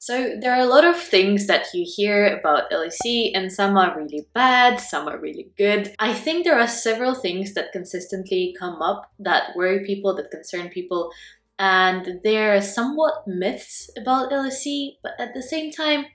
So there are a lot of things that you hear about LSE, and some are really bad, some are really good. I think there are several things that consistently come up that worry people, that concern people, and there are somewhat myths about LSE, but at the same time,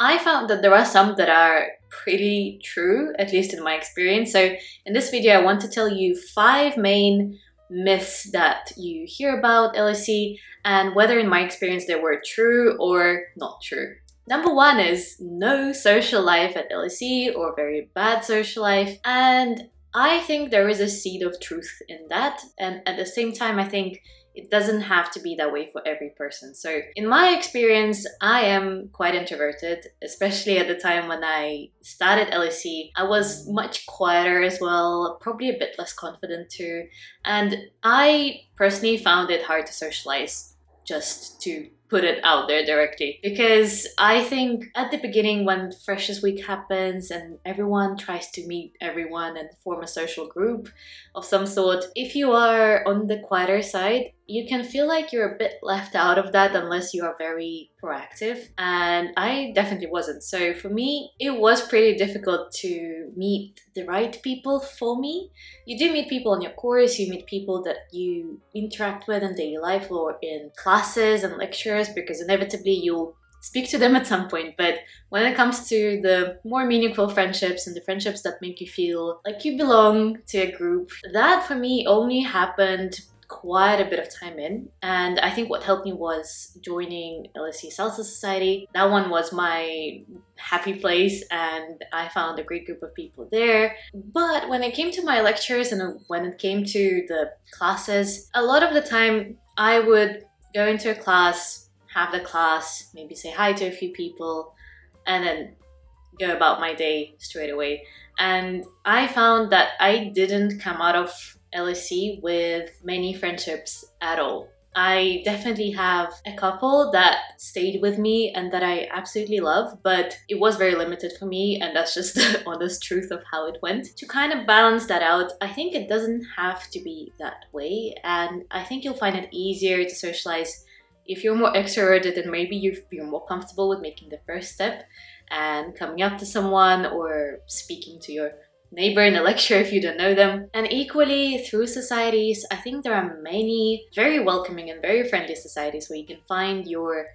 I found that there are some that are pretty true, at least in my experience. So in this video, I want to tell you 5 main myths that you hear about LSE and whether in my experience they were true or not true. Number 1 is no social life at LSE or very bad social life, and I think there is a seed of truth in that, and at the same time I think it doesn't have to be that way for every person. So in my experience, I am quite introverted, especially at the time when I started LSE. I was much quieter as well, probably a bit less confident too. And I personally found it hard to socialize, just to put it out there directly. Because I think at the beginning when Freshers Week happens and everyone tries to meet everyone and form a social group of some sort, if you are on the quieter side, you can feel like you're a bit left out of that unless you are very proactive. And I definitely wasn't. So for me, it was pretty difficult to meet the right people for me. You do meet people in your course, you meet people that you interact with in daily life or in classes and lectures, because inevitably you'll speak to them at some point. But when it comes to the more meaningful friendships and the friendships that make you feel like you belong to a group, that for me only happened quite a bit of time in. And I think what helped me was joining LSE Salsa Society. That one was my happy place and I found a great group of people there. But when it came to my lectures and when it came to the classes, a lot of the time I would go into a class, have the class, maybe say hi to a few people, and then go about my day straight away. And I found that I didn't come out of LSE with many friendships at all. I definitely have a couple that stayed with me and that I absolutely love, but it was very limited for me, and that's just the honest truth of how it went. To kind of balance that out, I think it doesn't have to be that way, and I think you'll find it easier to socialize if you're more extroverted and maybe you're more comfortable with making the first step and coming up to someone or speaking to your neighbor in a lecture if you don't know them. And equally, through societies, I think there are many very welcoming and very friendly societies where you can find your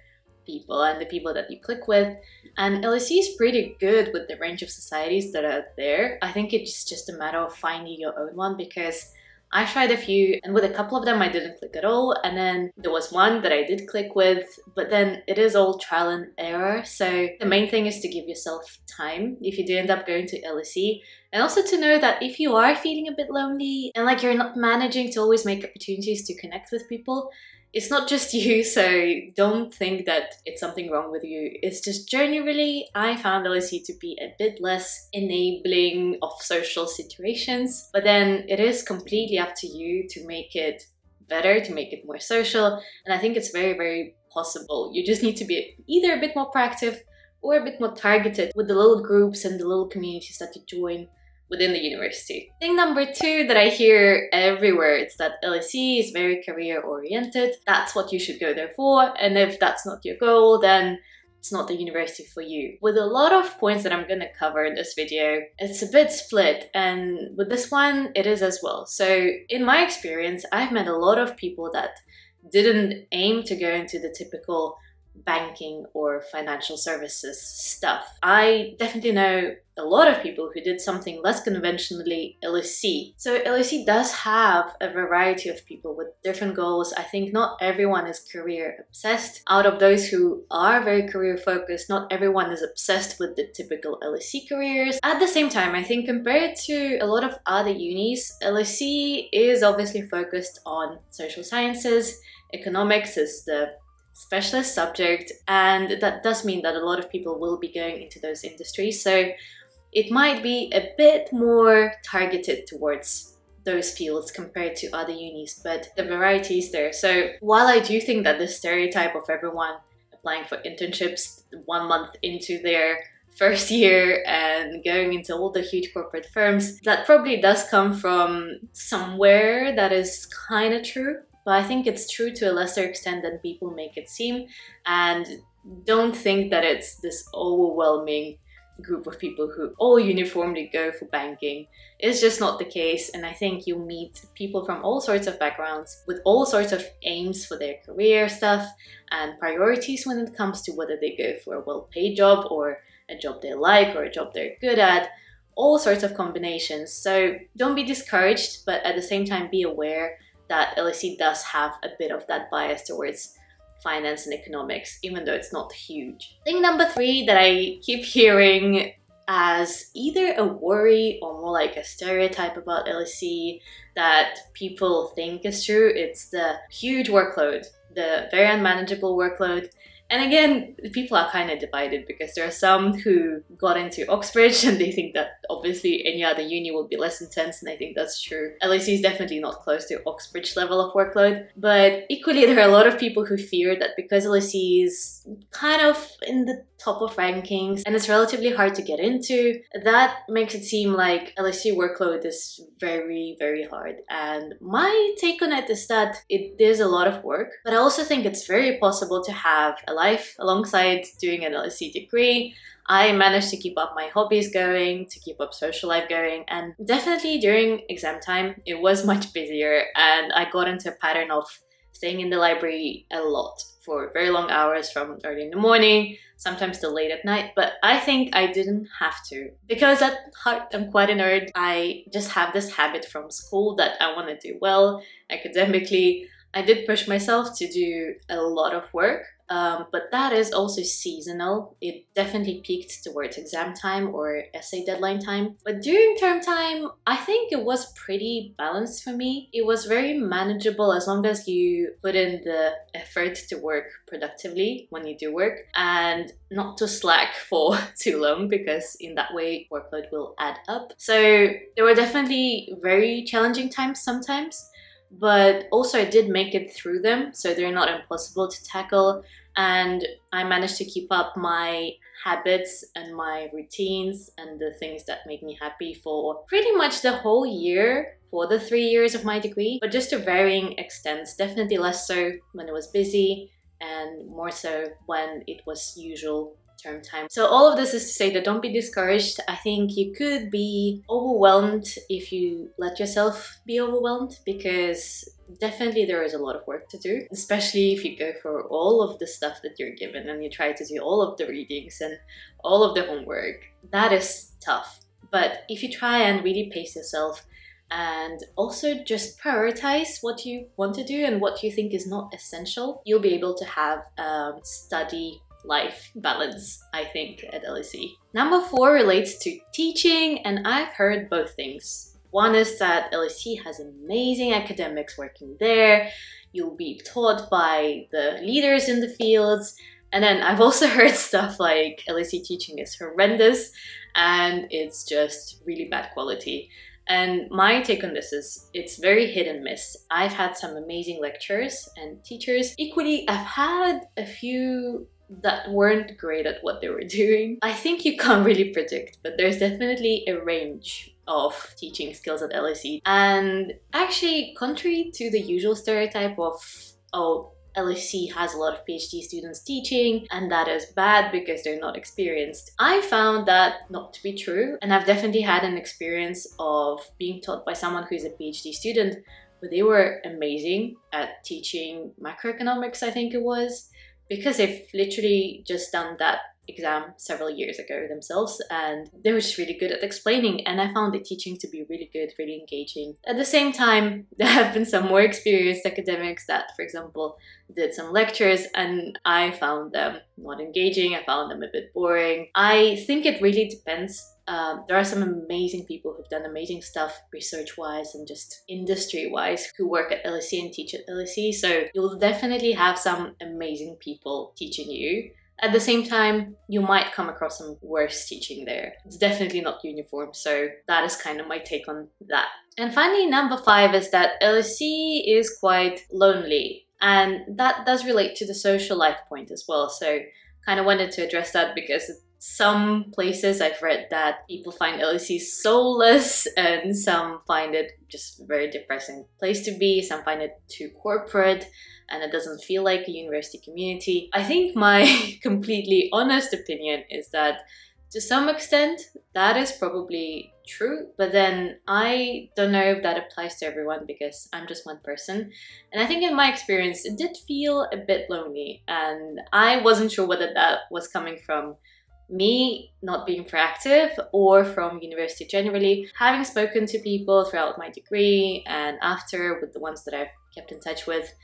people and the people that you click with. And LSE is pretty good with the range of societies that are there. I think it's just a matter of finding your own one, because I tried a few, and with a couple of them I didn't click at all, and then there was one that I did click with, but then it is all trial and error. So the main thing is to give yourself time if you do end up going to LSE, and also to know that if you are feeling a bit lonely and like you're not managing to always make opportunities to connect with people, it's not just you, so don't think that it's something wrong with you. It's just generally, I found LSE to be a bit less enabling of social situations. But then it is completely up to you to make it better, to make it more social. And I think it's very, very possible. You just need to be either a bit more proactive or a bit more targeted with the little groups and the little communities that you join within the university. Thing number 2 that I hear everywhere is that LSE is very career oriented. That's what you should go there for, and if that's not your goal, then it's not the university for you. With a lot of points that I'm gonna cover in this video, it's a bit split, and with this one, it is as well. So in my experience, I've met a lot of people that didn't aim to go into the typical banking or financial services stuff. I definitely know a lot of people who did something less conventionally LSE. So LSE does have a variety of people with different goals. I think not everyone is career obsessed. Out of those who are very career focused, not everyone is obsessed with the typical LSE careers. At the same time, I think compared to a lot of other unis, LSE is obviously focused on social sciences. Economics is the specialist subject, and that does mean that a lot of people will be going into those industries, so it might be a bit more targeted towards those fields compared to other unis, but the variety is there. So while I do think that the stereotype of everyone applying for internships 1 month into their first year and going into all the huge corporate firms, that probably does come from somewhere that is kind of true. But I think it's true to a lesser extent than people make it seem. And don't think that it's this overwhelming group of people who all uniformly go for banking. It's just not the case, and I think you meet people from all sorts of backgrounds with all sorts of aims for their career stuff and priorities when it comes to whether they go for a well-paid job or a job they like or a job they're good at, all sorts of combinations. So don't be discouraged, but at the same time be aware that LSE does have a bit of that bias towards finance and economics, even though it's not huge. Thing number 3 that I keep hearing as either a worry or more like a stereotype about LSE that people think is true, it's the huge workload, the very unmanageable workload. And again, people are kind of divided because there are some who got into Oxbridge and they think that obviously any other uni will be less intense, and I think that's true. LSE is definitely not close to Oxbridge level of workload, but equally there are a lot of people who fear that because LSE is kind of in the top of rankings and it's relatively hard to get into, that makes it seem like LSE workload is very, very hard. And my take on it is that it is a lot of work, but I also think it's very possible to have a life alongside doing an LSE degree. I managed to keep up my hobbies going, to keep up social life going, and definitely during exam time it was much busier, and I got into a pattern of staying in the library a lot for very long hours from early in the morning, sometimes till late at night, but I think I didn't have to. Because at heart I'm quite a nerd, I just have this habit from school that I want to do well academically. I did push myself to do a lot of work, but that is also seasonal. It definitely peaked towards exam time or essay deadline time. But during term time, I think it was pretty balanced for me. It was very manageable as long as you put in the effort to work productively when you do work and not to slack for too long, because in that way workload will add up. So there were definitely very challenging times sometimes, but also I did make it through them, so they're not impossible to tackle, and I managed to keep up my habits and my routines and the things that make me happy for pretty much the whole year, for the 3 years of my degree, but just to varying extents. Definitely less so when it was busy and more so when it was usual term time. So all of this is to say that don't be discouraged. I think you could be overwhelmed if you let yourself be overwhelmed, because definitely there is a lot of work to do, especially if you go for all of the stuff that you're given and you try to do all of the readings and all of the homework. That is tough. But if you try and really pace yourself and also just prioritize what you want to do and what you think is not essential, you'll be able to have study life balance, I think, at LSE. Number 4 relates to teaching, and I've heard both things. One is that LSE has amazing academics working there. You'll be taught by the leaders in the fields. And then I've also heard stuff like LSE teaching is horrendous and it's just really bad quality. And my take on this is it's very hit and miss. I've had some amazing lecturers and teachers. Equally, I've had a few that weren't great at what they were doing. I think you can't really predict, but there's definitely a range of teaching skills at LSE. And actually, contrary to the usual stereotype of, oh, LSE has a lot of PhD students teaching and that is bad because they're not experienced, I found that not to be true. And I've definitely had an experience of being taught by someone who's a PhD student, but they were amazing at teaching macroeconomics, I think it was, because they've literally just done that exam several years ago themselves, and they were just really good at explaining, and I found the teaching to be really good, really engaging. At the same time, there have been some more experienced academics that, for example, did some lectures and I found them not engaging, I found them a bit boring. I think it really depends. There are some amazing people who've done amazing stuff research-wise and just industry-wise who work at LSE and teach at LSE, so you'll definitely have some amazing people teaching you. At the same time, you might come across some worse teaching there. It's definitely not uniform, so that is kind of my take on that. And finally, number 5 is that LSE is quite lonely, and that does relate to the social life point as well, so kind of wanted to address that because Some places I've read that people find LSE soulless, and some find it just a very depressing place to be. Some find it too corporate and it doesn't feel like a university community. I think my completely honest opinion is that to some extent that is probably true, but then I don't know if that applies to everyone because I'm just one person. And I think in my experience it did feel a bit lonely, and I wasn't sure whether that was coming from me not being proactive or from university generally. Having spoken to people throughout my degree and after with the ones that I've kept in touch with,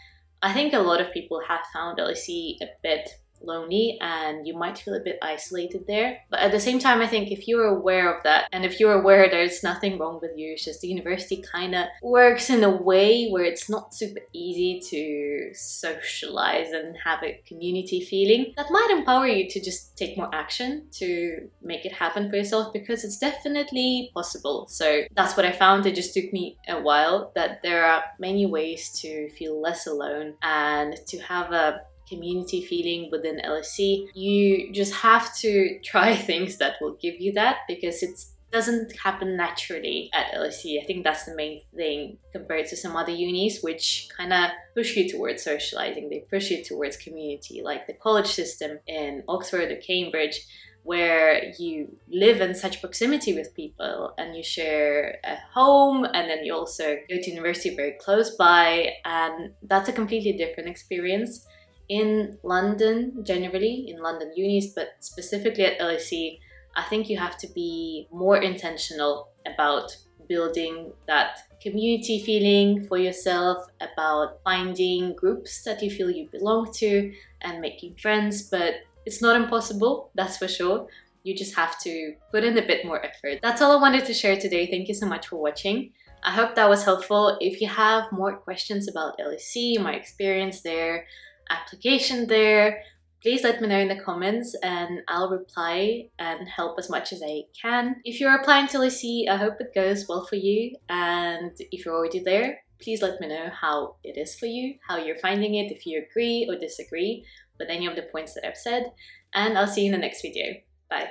I think a lot of people have found LSE a bit lonely and you might feel a bit isolated there. But at the same time, I think if you're aware of that and if you're aware there's nothing wrong with you, it's just the university kind of works in a way where it's not super easy to socialize and have a community feeling, that might empower you to just take more action to make it happen for yourself, because it's definitely possible. So that's what I found. It just took me a while, that there are many ways to feel less alone and to have a community feeling within LSE. You just have to try things that will give you that, because it doesn't happen naturally at LSE. I think that's the main thing compared to some other unis which kind of push you towards socializing. They push you towards community, like the college system in Oxford or Cambridge, where you live in such proximity with people and you share a home, and then you also go to university very close by, and that's a completely different experience. In London, generally, in London unis, but specifically at LSE, I think you have to be more intentional about building that community feeling for yourself, about finding groups that you feel you belong to and making friends. But it's not impossible, that's for sure. You just have to put in a bit more effort. That's all I wanted to share today. Thank you so much for watching. I hope that was helpful. If you have more questions about LSE, my experience there, application there, please let me know in the comments and I'll reply and help as much as I can. If you're applying to LSE, I hope it goes well for you, and if you're already there, please let me know how it is for you, how you're finding it, if you agree or disagree with any of the points that I've said, and I'll see you in the next video. Bye.